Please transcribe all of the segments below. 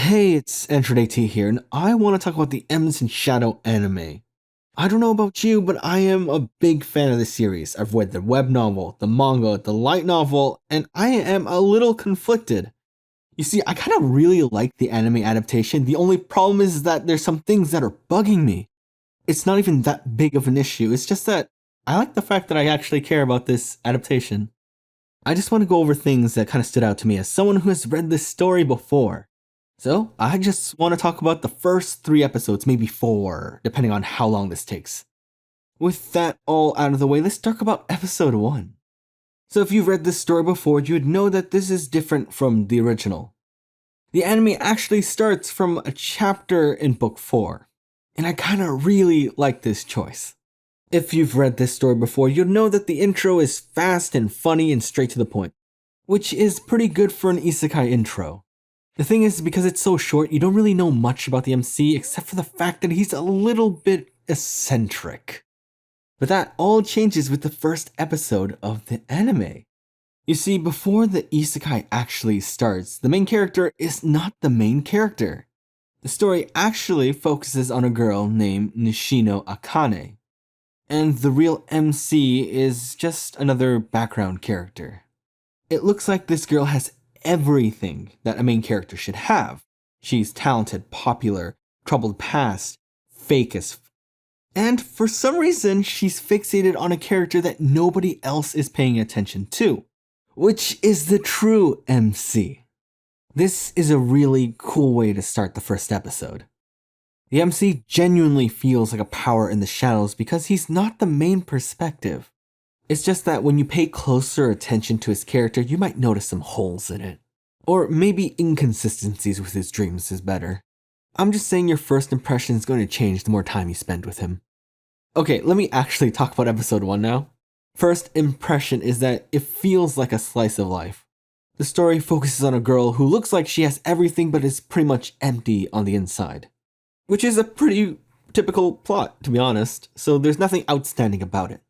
Hey, it's EnterDayT here, and I want to talk about the Eminence and Shadow anime. I don't know about you, but I am a big fan of the series. I've read the web novel, the manga, the light novel, and I am a little conflicted. You see, I kind of really like the anime adaptation. The only problem is that there's some things that are bugging me. It's not even that big of an issue, it's just that I like the fact that I actually care about this adaptation. I just want to go over things that kind of stood out to me as someone who has read this story before. So, I just want to talk about the first 3 episodes, maybe 4, depending on how long this takes. With that all out of the way, let's talk about episode 1. So if you've read this story before, you would know that this is different from the original. The anime actually starts from a chapter in book 4, and I kinda really like this choice. If you've read this story before, you'll know that the intro is fast and funny and straight to the point, which is pretty good for an isekai intro. The thing is, because it's so short, you don't really know much about the MC except for the fact that he's a little bit eccentric. But that all changes with the first episode of the anime. You see, before the isekai actually starts, the main character is not the main character. The story actually focuses on a girl named Nishino Akane, and the real MC is just another background character. It looks like this girl has everything that a main character should have. She's talented, popular, troubled past, fake as and for some reason, she's fixated on a character that nobody else is paying attention to, which is the true MC. This is a really cool way to start the first episode. The MC genuinely feels like a power in the shadows because he's not the main perspective. It's just that when you pay closer attention to his character, you might notice some holes in it. Or maybe inconsistencies with his dreams is better. I'm just saying your first impression is going to change the more time you spend with him. Okay, let me actually talk about episode 1 now. First impression is that it feels like a slice of life. The story focuses on a girl who looks like she has everything but is pretty much empty on the inside. Which is a pretty typical plot, to be honest, so there's nothing outstanding about it.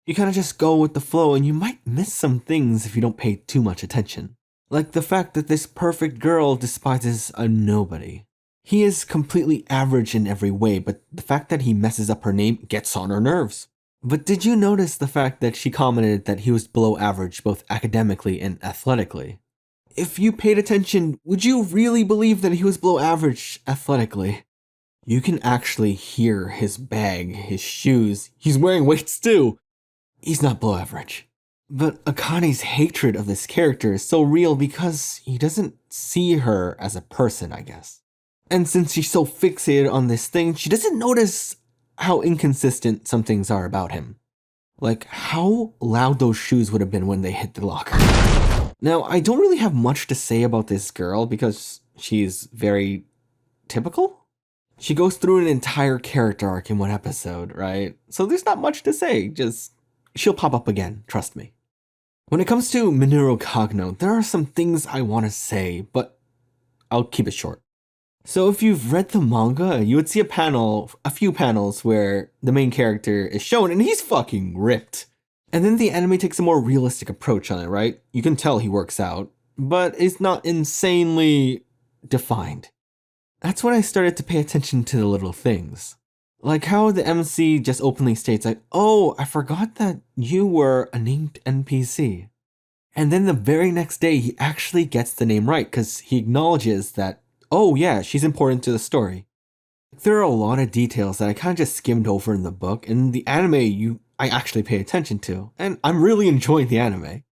You kind of just go with the flow and you might miss some things if you don't pay too much attention. Like the fact that this perfect girl despises a nobody. He is completely average in every way, but the fact that he messes up her name gets on her nerves. But did you notice the fact that she commented that he was below average both academically and athletically? If you paid attention, would you really believe that he was below average athletically? You can actually hear his bag, his shoes, he's wearing weights too. He's not below average. But Akane's hatred of this character is so real because he doesn't see her as a person, I guess. And since she's so fixated on this thing, she doesn't notice how inconsistent some things are about him. Like how loud those shoes would have been when they hit the locker. Now, I don't really have much to say about this girl because she's very typical. She goes through an entire character arc in one episode, right? So there's not much to say, just she'll pop up again, trust me. When it comes to Minoru Kagno, there are some things I want to say, but I'll keep it short. So if you've read the manga, you would see a few panels where the main character is shown and he's fucking ripped. And then the anime takes a more realistic approach on it, right? You can tell he works out, but it's not insanely defined. That's when I started to pay attention to the little things. Like how the MC just openly states like, oh, I forgot that you were a named NPC. And then the very next day, he actually gets the name right because he acknowledges that, oh yeah, she's important to the story. There are a lot of details that I kind of just skimmed over in the book, and the anime I actually pay attention to, and I'm really enjoying the anime.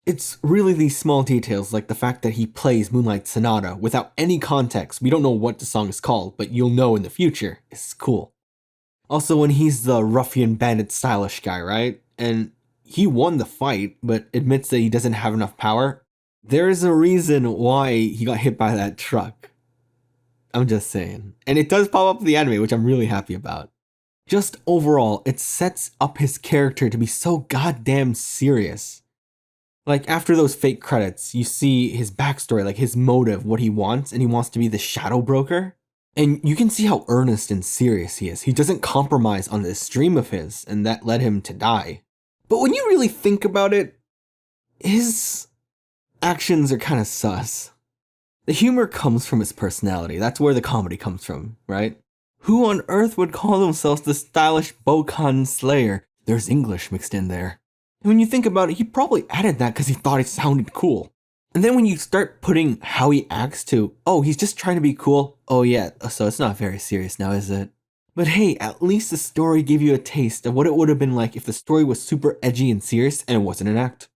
It's really these small details like the fact that he plays Moonlight Sonata without any context. We don't know what the song is called, but you'll know in the future. It's cool. Also, when he's the ruffian bandit stylish guy, right? And he won the fight, but admits that he doesn't have enough power. There is a reason why he got hit by that truck. I'm just saying. And it does pop up in the anime, which I'm really happy about. Just overall, it sets up his character to be so goddamn serious. Like, after those fake credits, you see his backstory, like his motive, what he wants, and he wants to be the shadow broker. And you can see how earnest and serious he is. He doesn't compromise on this dream of his, and that led him to die. But when you really think about it, his actions are kind of sus. The humor comes from his personality. That's where the comedy comes from, right? Who on earth would call themselves the stylish Bokan Slayer? There's English mixed in there. And when you think about it, he probably added that because he thought it sounded cool. And then when you start putting how he acts to, oh, he's just trying to be cool. Oh yeah, so it's not very serious now, is it? But hey, at least the story gave you a taste of what it would have been like if the story was super edgy and serious and it wasn't an act.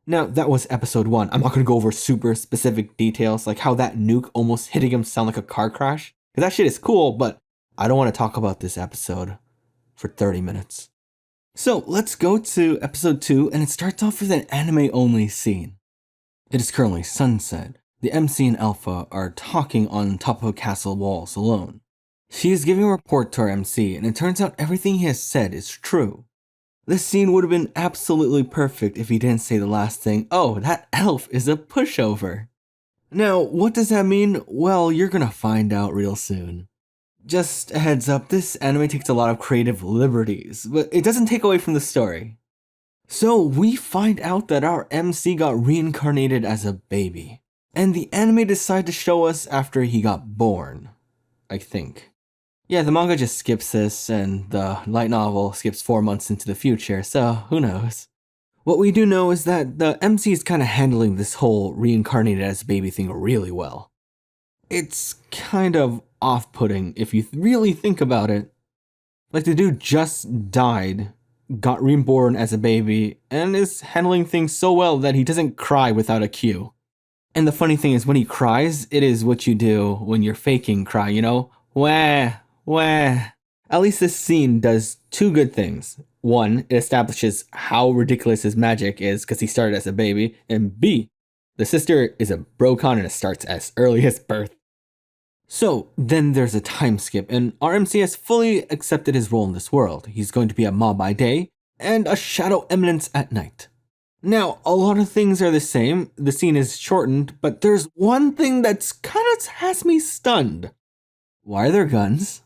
Now, that was episode 1. I'm not going to go over super specific details, like how that nuke almost hitting him sound like a car crash. Because that shit is cool, but I don't want to talk about this episode for 30 minutes. So, let's go to episode 2, and it starts off with an anime-only scene. It is currently sunset. The MC and Alpha are talking on top of a castle walls alone. She is giving a report to our MC, and it turns out everything he has said is true. This scene would have been absolutely perfect if he didn't say the last thing, oh, that elf is a pushover. Now, what does that mean? Well, you're gonna find out real soon. Just a heads up, this anime takes a lot of creative liberties, but it doesn't take away from the story. So, we find out that our MC got reincarnated as a baby, and the anime decided to show us after he got born, I think. Yeah, the manga just skips this, and the light novel skips 4 months into the future, so who knows. What we do know is that the MC is kind of handling this whole reincarnated as baby thing really well. It's kind of off-putting if you really think about it. Like, the dude just died, got reborn as a baby, and is handling things so well that he doesn't cry without a cue. And the funny thing is, when he cries, it is what you do when you're faking cry, you know? Wah. At least this scene does 2 good things. 1, it establishes how ridiculous his magic is because he started as a baby, and B, the sister is a brocon and it starts as early as birth. So, then there's a time skip, and RMC has fully accepted his role in this world. He's going to be a mob by day, and a shadow eminence at night. Now, a lot of things are the same, the scene is shortened, but there's one thing that's kinda has me stunned. Why are there guns?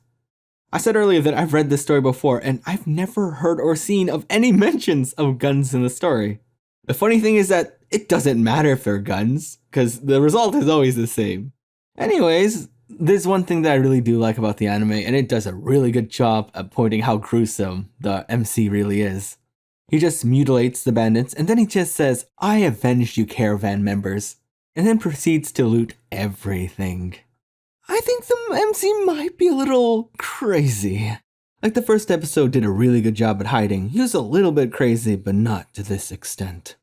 I said earlier that I've read this story before, and I've never heard or seen of any mentions of guns in the story. The funny thing is that it doesn't matter if they're guns, because the result is always the same. Anyways, there's one thing that I really do like about the anime, and it does a really good job at pointing how gruesome the MC really is. He just mutilates the bandits, and then he just says, I avenged you caravan members, and then proceeds to loot everything. I think the MC might be a little crazy. Like, the first episode did a really good job at hiding. He was a little bit crazy, but not to this extent.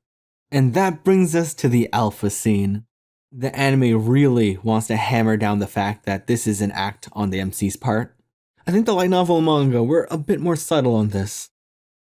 And that brings us to the alpha scene. The anime really wants to hammer down the fact that this is an act on the MC's part. I think the light novel and manga were a bit more subtle on this.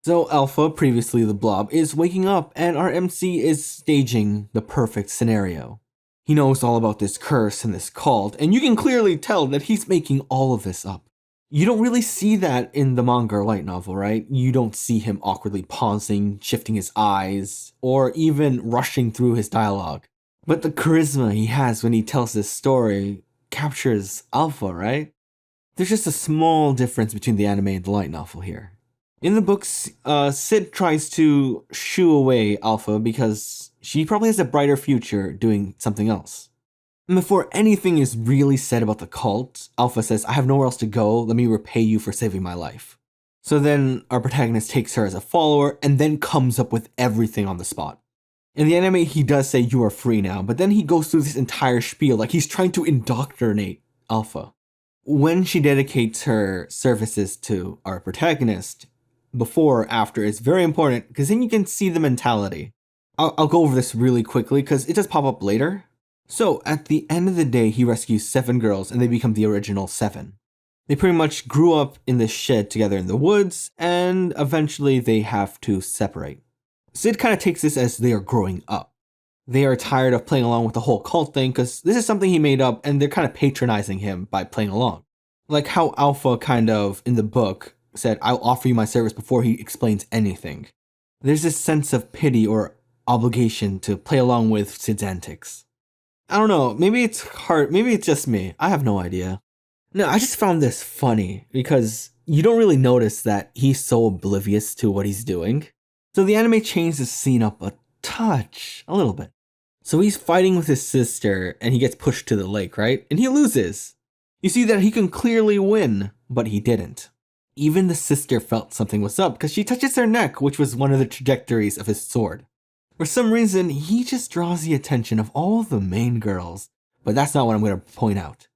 So Alpha, previously the Blob, is waking up and our MC is staging the perfect scenario. He knows all about this curse and this cult, and you can clearly tell that he's making all of this up. You don't really see that in the manga or light novel, right? You don't see him awkwardly pausing, shifting his eyes, or even rushing through his dialogue. But the charisma he has when he tells this story captures Alpha, right? There's just a small difference between the anime and the light novel here. In the books, Sid tries to shoo away Alpha because she probably has a brighter future doing something else. And before anything is really said about the cult, Alpha says, I have nowhere else to go, let me repay you for saving my life. So then our protagonist takes her as a follower and then comes up with everything on the spot. In the anime, he does say you are free now, but then he goes through this entire spiel like he's trying to indoctrinate Alpha. When she dedicates her services to our protagonist, before or after is very important because then you can see the mentality. I'll go over this really quickly because it does pop up later. So at the end of the day, he rescues 7 girls and they become the original 7. They pretty much grew up in this shed together in the woods and eventually they have to separate. Sid kind of takes this as they are growing up. They are tired of playing along with the whole cult thing because this is something he made up and they're kind of patronizing him by playing along. Like how Alpha kind of, in the book, said, I'll offer you my service before he explains anything. There's this sense of pity or obligation to play along with Sid's antics. I don't know, maybe it's hard, maybe it's just me, I have no idea. No, I just found this funny because you don't really notice that he's so oblivious to what he's doing. So the anime changed the scene up a touch, a little bit. So he's fighting with his sister and he gets pushed to the lake, right? And he loses. You see that he can clearly win, but he didn't. Even the sister felt something was up because she touches her neck, which was one of the trajectories of his sword. For some reason, he just draws the attention of all the main girls, but that's not what I'm going to point out.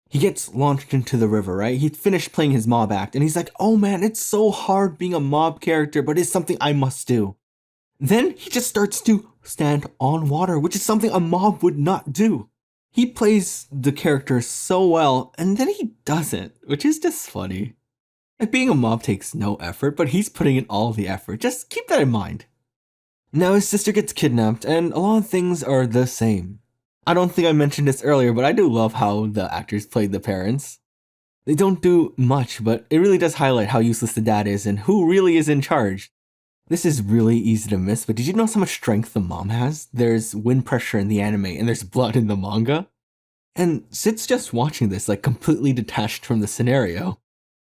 He gets launched into the river, right? He finished playing his mob act and he's like, oh man, it's so hard being a mob character, but it's something I must do. Then he just starts to stand on water, which is something a mob would not do. He plays the character so well, and then he doesn't, which is just funny. Like, being a mob takes no effort, but he's putting in all the effort. Just keep that in mind. Now his sister gets kidnapped, and a lot of things are the same. I don't think I mentioned this earlier, but I do love how the actors played the parents. They don't do much, but it really does highlight how useless the dad is and who really is in charge. This is really easy to miss, but did you notice how much strength the mom has? There's wind pressure in the anime, and there's blood in the manga. And Sid's just watching this, like, completely detached from the scenario.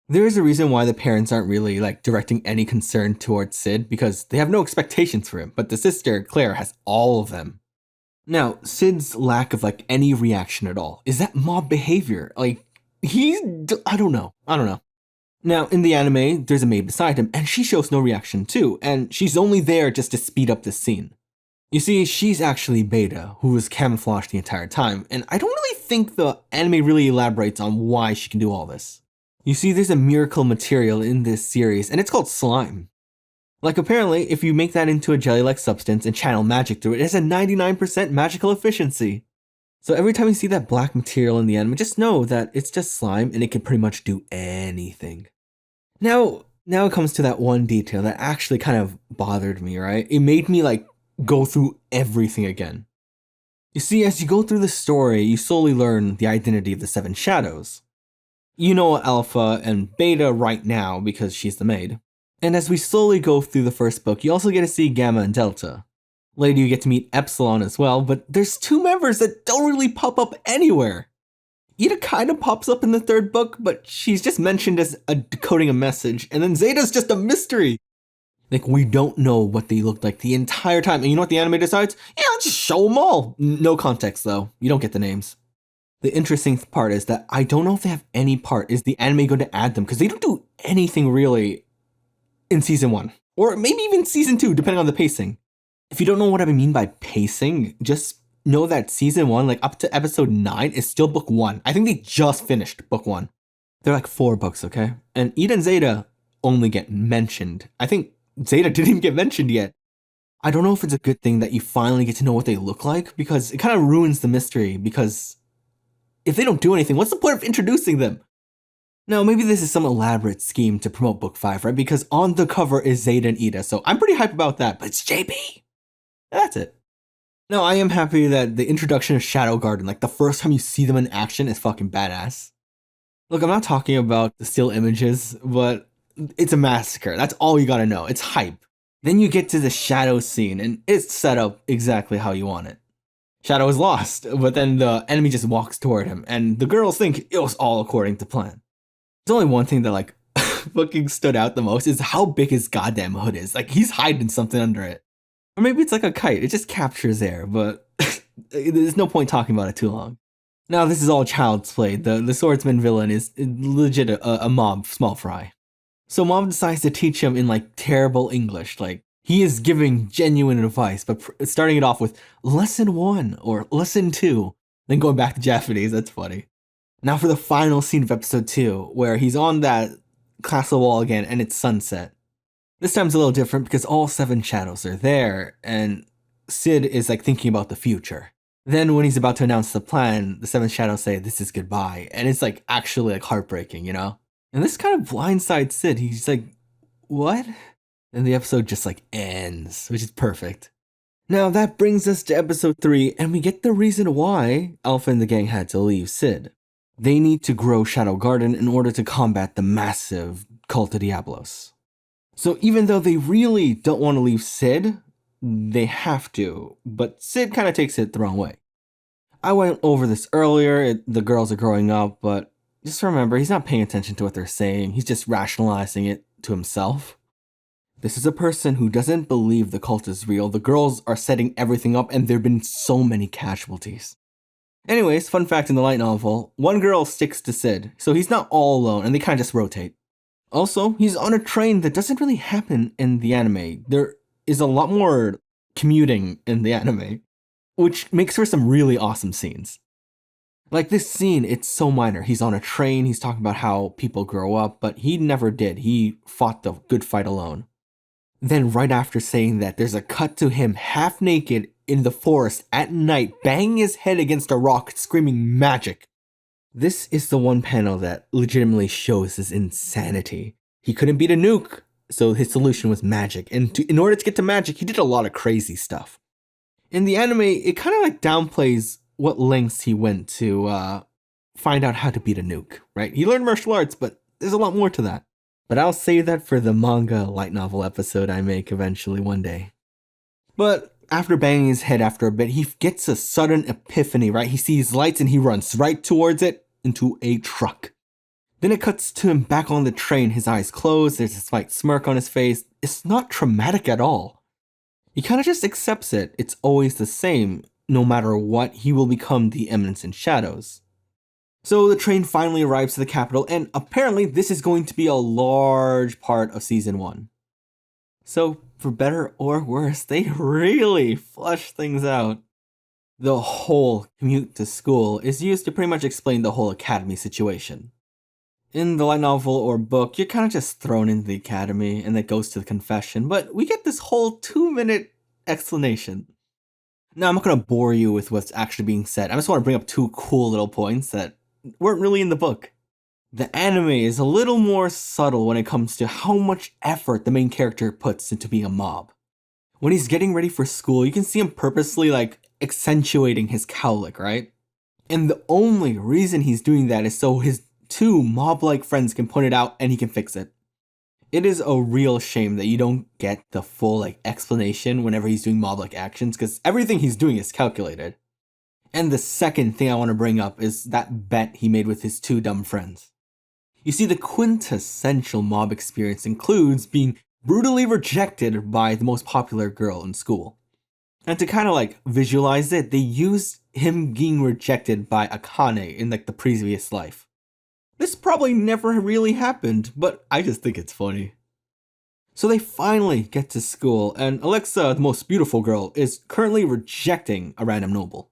There is a reason why the parents aren't really, like, directing any concern towards Sid, because they have no expectations for him, but the sister, Claire, has all of them. Now, Sid's lack of, like, any reaction at all, is that mob behavior? Like, I don't know. Now, in the anime, there's a maid beside him, and she shows no reaction too, and she's only there just to speed up the scene. You see, she's actually Beta, who was camouflaged the entire time, and I don't really think the anime really elaborates on why she can do all this. You see, there's a miracle material in this series, and it's called slime. Like, apparently, if you make that into a jelly-like substance and channel magic through it, it has a 99% magical efficiency. So every time you see that black material in the anime, just know that it's just slime and it can pretty much do anything. Now it comes to that one detail that actually kind of bothered me, right? It made me, like, go through everything again. You see, as you go through the story, you slowly learn the identity of the Seven Shadows. You know Alpha and Beta right now because she's the maid. And as we slowly go through the first book, you also get to see Gamma and Delta. Later you get to meet Epsilon as well, but there's two members that don't really pop up anywhere. Ida kind of pops up in the third book, but she's just mentioned as decoding a message, and then Zeta's just a mystery. Like, we don't know what they looked like the entire time, and you know what the anime decides? Yeah, let's just show them all. No context, though. You don't get the names. The interesting part is that I don't know if they have any part. Is the anime going to add them? Because they don't do anything really in season 1. Or maybe even season 2, depending on the pacing. If you don't know what I mean by pacing, just know that season 1, like up to episode 9, is still book 1. I think they just finished book 1. They're like 4 books, okay? And Ida and Zeta only get mentioned. I think Zeta didn't even get mentioned yet. I don't know if it's a good thing that you finally get to know what they look like, because it kind of ruins the mystery, because if they don't do anything, what's the point of introducing them? Now, maybe this is some elaborate scheme to promote book 5, right? Because on the cover is Zeta and Ida, so I'm pretty hyped about that, but it's JP. That's it. Now, I am happy that the introduction of Shadow Garden, like the first time you see them in action, is fucking badass. Look, I'm not talking about the still images, but it's a massacre. That's all you gotta know. It's hype. Then you get to the Shadow scene, and it's set up exactly how you want it. Shadow is lost, but then the enemy just walks toward him, and the girls think it was all according to plan. There's only one thing that, like, fucking stood out the most is how big his goddamn hood is. Like, he's hiding something under it. Or maybe it's like a kite, it just captures air, but there's no point talking about it too long. Now, this is all child's play. The swordsman villain is legit a mob, small fry. So Mom decides to teach him in, like, terrible English. Like, he is giving genuine advice, but starting it off with lesson 1 or lesson 2, then going back to Japanese. That's funny. Now for the final scene of episode 2, where he's on that castle wall again and it's sunset. This time's a little different because all 7 shadows are there, and Sid is, like, thinking about the future. Then when he's about to announce the plan, the 7 shadows say, "This is goodbye," and it's, like, actually, like, heartbreaking, you know? And this kind of blindsides Sid. He's like, what? And the episode just, like, ends, which is perfect. Now that brings us to episode 3, and we get the reason why Alpha and the gang had to leave Sid. They need to grow Shadow Garden in order to combat the massive Cult of Diablos. So even though they really don't want to leave Sid, they have to, but Sid kind of takes it the wrong way. I went over this earlier, the girls are growing up, but just remember, he's not paying attention to what they're saying, he's just rationalizing it to himself. This is a person who doesn't believe the cult is real. The girls are setting everything up, and there have been so many casualties. Anyways, fun fact in the light novel, one girl sticks to Sid, so he's not all alone, and they kind of just rotate. Also, he's on a train that doesn't really happen in the anime. There is a lot more commuting in the anime, which makes for some really awesome scenes. Like this scene, it's so minor. He's on a train, he's talking about how people grow up, but he never did. He fought the good fight alone. Then right after saying that, there's a cut to him half naked in the forest at night, banging his head against a rock, screaming magic. This is the one panel that legitimately shows his insanity. He couldn't beat a nuke, so his solution was magic. And in order to get to magic, he did a lot of crazy stuff. In the anime, it kind of like downplays what lengths he went to find out how to beat a nuke, right? He learned martial arts, but there's a lot more to that. But I'll save that for the manga light novel episode I make eventually one day. But after banging his head after a bit, he gets a sudden epiphany, right? He sees lights and he runs right towards it into a truck. Then it cuts to him back on the train, his eyes closed, there's a slight smirk on his face. It's not traumatic at all. He kind of just accepts it. It's always the same. No matter what, he will become the Eminence in Shadows. So the train finally arrives to the capital, and apparently this is going to be a large part of Season 1. So, for better or worse, they really flush things out. The whole commute to school is used to pretty much explain the whole academy situation. In the light novel or book, you're kind of just thrown into the academy and that goes to the confession, but we get this whole 2-minute explanation. Now, I'm not going to bore you with what's actually being said. I just want to bring up 2 cool little points that weren't really in the book. The anime is a little more subtle when it comes to how much effort the main character puts into being a mob. When he's getting ready for school, you can see him purposely accentuating his cowlick, right? And the only reason he's doing that is so his 2 mob-like friends can point it out and he can fix it. It is a real shame that you don't get the full explanation whenever he's doing mob-like actions, because everything he's doing is calculated. And the second thing I want to bring up is that bet he made with his 2 dumb friends. You see, the quintessential mob experience includes being brutally rejected by the most popular girl in school. And to kind of visualize it, they used him being rejected by Akane in the previous life. This probably never really happened, but I just think it's funny. So they finally get to school, and Alexa, the most beautiful girl, is currently rejecting a random noble.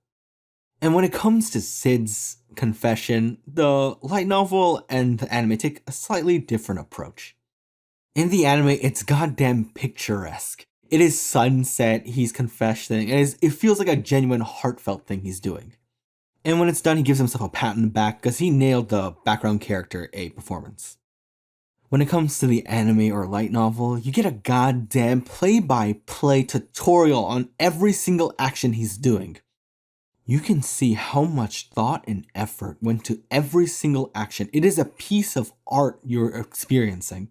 And when it comes to Sid's confession, the light novel and the anime take a slightly different approach. In the anime, it's goddamn picturesque. It is sunset, he's confessing, and it feels like a genuine heartfelt thing he's doing. And when it's done, he gives himself a pat on the back because he nailed the background character A performance. When it comes to the anime or light novel, you get a goddamn play-by-play tutorial on every single action he's doing. You can see how much thought and effort went to every single action. It is a piece of art you're experiencing.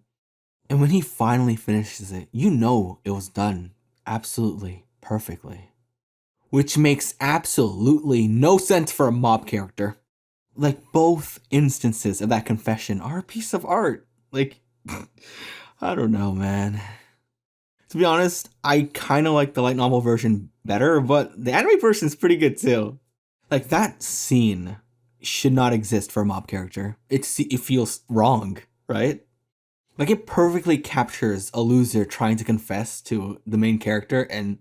And when he finally finishes it, you know it was done absolutely perfectly. Which makes absolutely no sense for a mob character. Both instances of that confession are a piece of art. I don't know, man. To be honest, I kind of like the light novel version better, but the anime version is pretty good too. That scene should not exist for a mob character. It feels wrong, right? It perfectly captures a loser trying to confess to the main character, and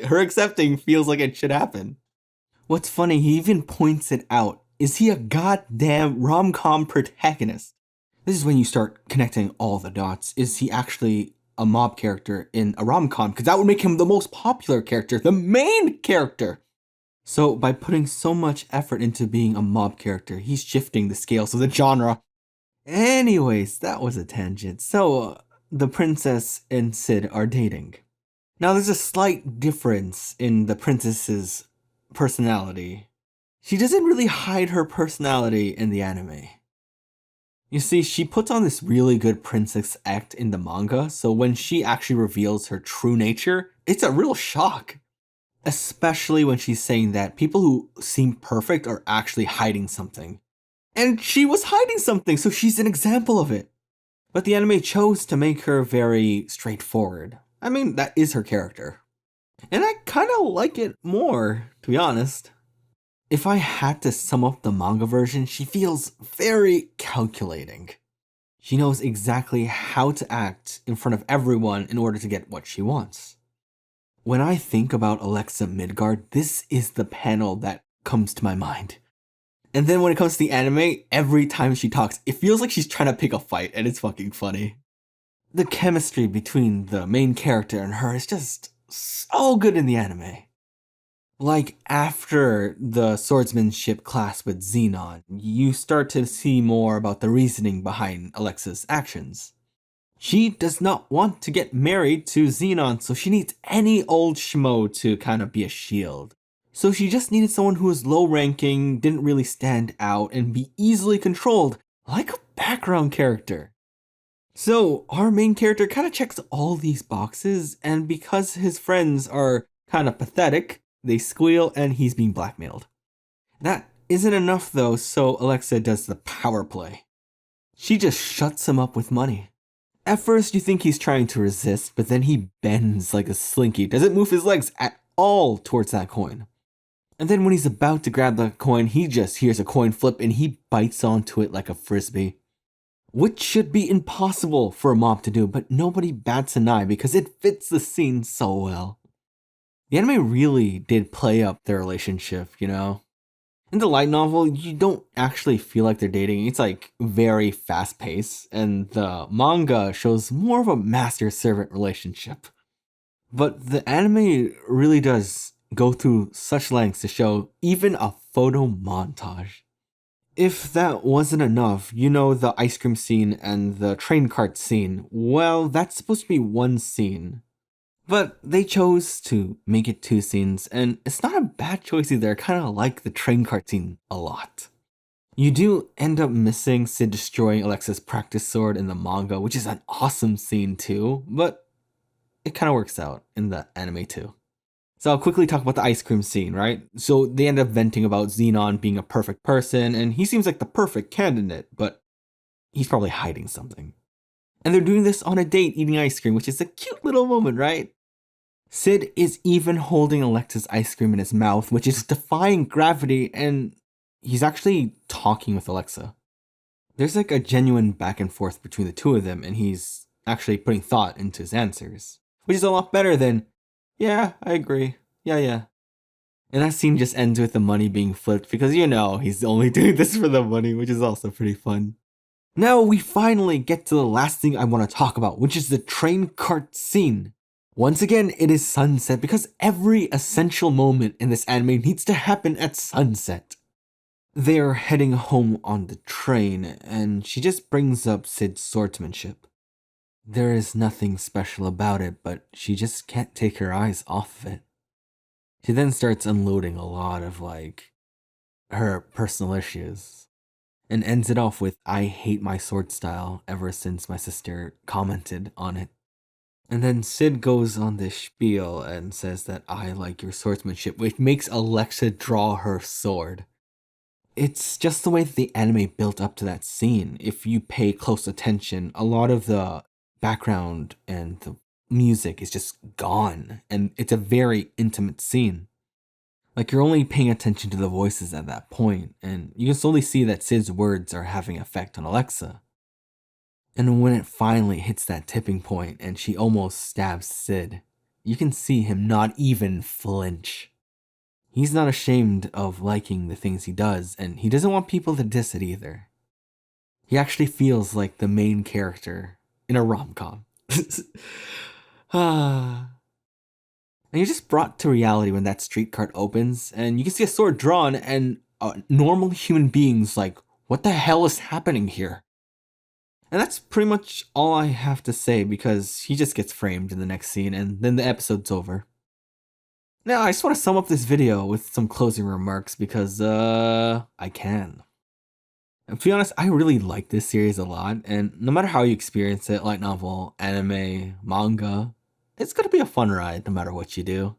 her accepting feels like it should happen. What's funny, he even points it out. Is he a goddamn rom-com protagonist? This is when you start connecting all the dots. Is he actually a mob character in a rom-com? Because that would make him the most popular character, the main character. So by putting so much effort into being a mob character, he's shifting the scales of the genre. Anyways, that was a tangent. So the princess and Sid are dating. Now there's a slight difference in the princess's personality. She doesn't really hide her personality in the anime. You see, she puts on this really good princess act in the manga, so when she actually reveals her true nature, it's a real shock. Especially when she's saying that people who seem perfect are actually hiding something. And she was hiding something, so she's an example of it. But the anime chose to make her very straightforward. I mean, that is her character. And I kind of like it more, to be honest. If I had to sum up the manga version, she feels very calculating. She knows exactly how to act in front of everyone in order to get what she wants. When I think about Alexa Midgard, this is the panel that comes to my mind. And then when it comes to the anime, every time she talks, it feels like she's trying to pick a fight, and it's fucking funny. The chemistry between the main character and her is just so good in the anime. Like, after the swordsmanship class with Xenon, you start to see more about the reasoning behind Alexa's actions. She does not want to get married to Xenon, so she needs any old schmo to kind of be a shield. So she just needed someone who was low ranking, didn't really stand out, and be easily controlled, like a background character. So our main character kind of checks all these boxes, and because his friends are kind of pathetic, they squeal and he's being blackmailed. That isn't enough though, so Alexa does the power play. She just shuts him up with money. At first you think he's trying to resist, but then he bends like a slinky, doesn't move his legs at all towards that coin. And then when he's about to grab the coin, he just hears a coin flip and he bites onto it like a frisbee. Which should be impossible for a mob to do, but nobody bats an eye because it fits the scene so well. The anime really did play up their relationship, you know? In the light novel, you don't actually feel like they're dating. It's like very fast paced, and the manga shows more of a master-servant relationship. But the anime really does go through such lengths to show even a photo montage. If that wasn't enough, you know, the ice cream scene and the train cart scene, well, that's supposed to be one scene. But they chose to make it two scenes, and it's not a bad choice either. I kind of like the train cart scene a lot. You do end up missing Sid destroying Alexa's practice sword in the manga, which is an awesome scene too, but it kind of works out in the anime too. So I'll quickly talk about the ice cream scene, right? So they end up venting about Xenon being a perfect person, and he seems like the perfect candidate, but he's probably hiding something. And they're doing this on a date eating ice cream, which is a cute little moment, right? Sid is even holding Alexa's ice cream in his mouth, which is defying gravity, and he's actually talking with Alexa. There's like a genuine back and forth between the two of them, and he's actually putting thought into his answers, which is a lot better than, yeah, I agree, yeah. And that scene just ends with the money being flipped because, you know, he's only doing this for the money, which is also pretty fun. Now we finally get to the last thing I want to talk about, which is the train cart scene. Once again, it is sunset because every essential moment in this anime needs to happen at sunset. They're heading home on the train, and she just brings up Sid's swordsmanship. There is nothing special about it, but she just can't take her eyes off of it. She then starts unloading a lot of, her personal issues, and ends it off with, "I hate my sword style ever since my sister commented on it." And then Sid goes on this spiel and says that I like your swordsmanship, which makes Alexa draw her sword. It's just the way that the anime built up to that scene. If you pay close attention, a lot of the background and the music is just gone, and it's a very intimate scene. Like, you're only paying attention to the voices at that point, and you can slowly see that Sid's words are having effect on Alexa. And when it finally hits that tipping point and she almost stabs Sid, you can see him not even flinch. He's not ashamed of liking the things he does, and he doesn't want people to diss it either. He actually feels like the main character in a rom-com. And you're just brought to reality when that street cart opens, and you can see a sword drawn, and a normal human being's like, what the hell is happening here? And that's pretty much all I have to say because he just gets framed in the next scene and then the episode's over. Now, I just want to sum up this video with some closing remarks because, I can. And to be honest, I really like this series a lot, and no matter how you experience it, light novel, anime, manga, it's gonna be a fun ride no matter what you do.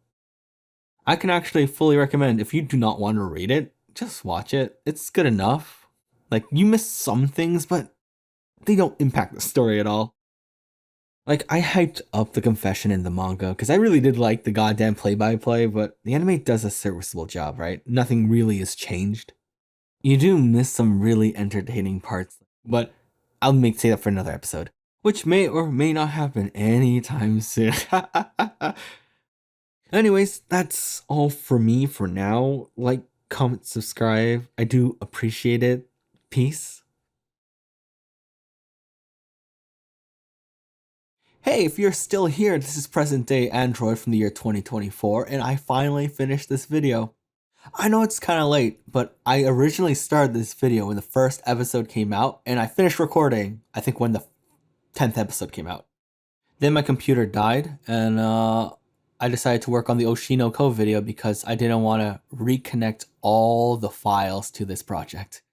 I can actually fully recommend if you do not want to read it, just watch it. It's good enough. Like, you miss some things, but they don't impact the story at all. Like, I hyped up the confession in the manga because I really did like the goddamn play-by-play, but the anime does a serviceable job, right? Nothing really has changed. You do miss some really entertaining parts, but I'll say that for another episode, which may or may not happen anytime soon. Anyways, that's all for me for now. Like, comment, subscribe. I do appreciate it. Peace. Hey, if you're still here, this is present day Android from the year 2024, and I finally finished this video. I know it's kind of late, but I originally started this video when the first episode came out, and I finished recording, I think when the 10th episode came out. Then my computer died, and I decided to work on the Oshinoko video because I didn't want to reconnect all the files to this project.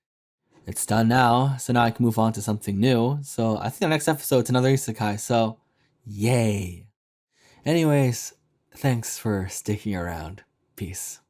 It's done now, so now I can move on to something new. So I think the next episode's another isekai, so yay. Anyways, thanks for sticking around. Peace.